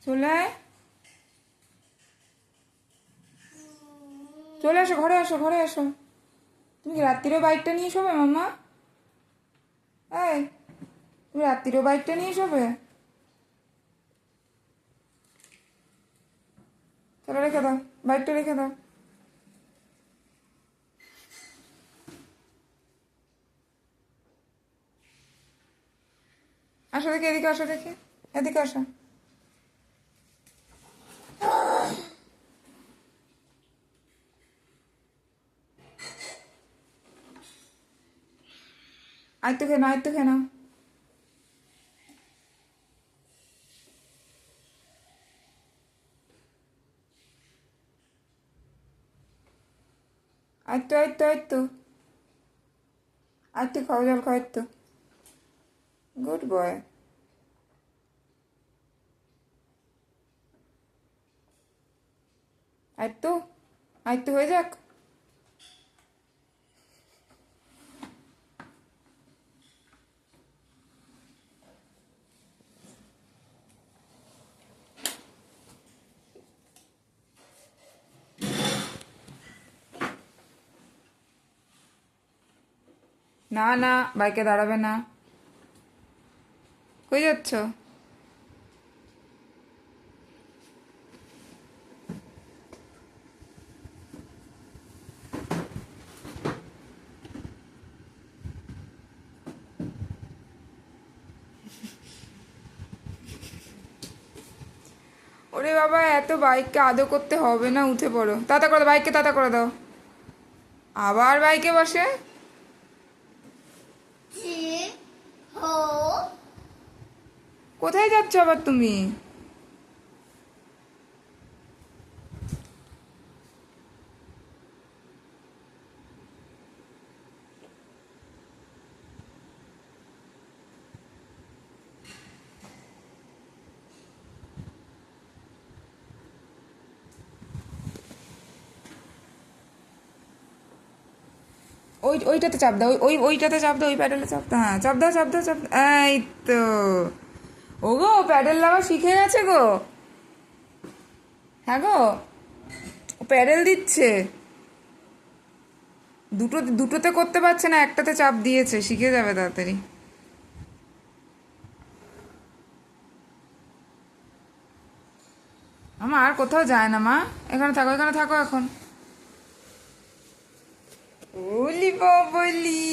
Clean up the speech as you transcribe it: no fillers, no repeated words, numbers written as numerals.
চলে আয়, চলে আসো, ঘরে আসো, ঘরে আসো। তুমি কি রাত্রিরে বাইকটা নিয়ে শোবে মাম্মা? এই, তুমি রাত্রিরে বাইকটা নিয়ে শোবে? চলো রেখে দাও, বাইকটা রেখে দাও। আসো দেখি, এদিকে আসো দেখি, এদিকে আসো। আয়ত্তো খেয়ে নাও, আয়ত্তো খেয়ে নাও। আয়ত্তো, আয়ত্তো, আয়ত্তো, আয়ত্তো খাও, জল খাও, আয়ত্তো। Good boy. আয়ত্তো, আয়ত্তো হয়ে যাক। না না, বাইকে দাঁড়াবে না। কই যাচ্ছ? ওরে বাবা, এত বাইককে আদর করতে হবে না, উঠে পড়ো, তাতা করে দাও, বাইককে তাতা করে দাও। আবার বাইকে বসে। কোথায় যাচ্ছ আবার তুমি? ওইটাতে চাপ দাও, ওইটাতে চাপ দাও, ওই প্যাডেলে চাপ দাও, হ্যাঁ চাপ দাও, চাপ দাও, চাপ দাও। এই তো। ও গো, প্যাডেল দেওয়া শিখে গেছে গো। হ্যাঁ গো, ও প্যাডেল দিচ্ছে। দুটোতে করতে পারছে না, একটাতে চাপ দিয়েছে, শিখে যাবে তাড়াতাড়ি। আমার আর কোথাও যায় না মা, এখানে থাকো, এখানে থাকো এখন। ওলি বাবলি।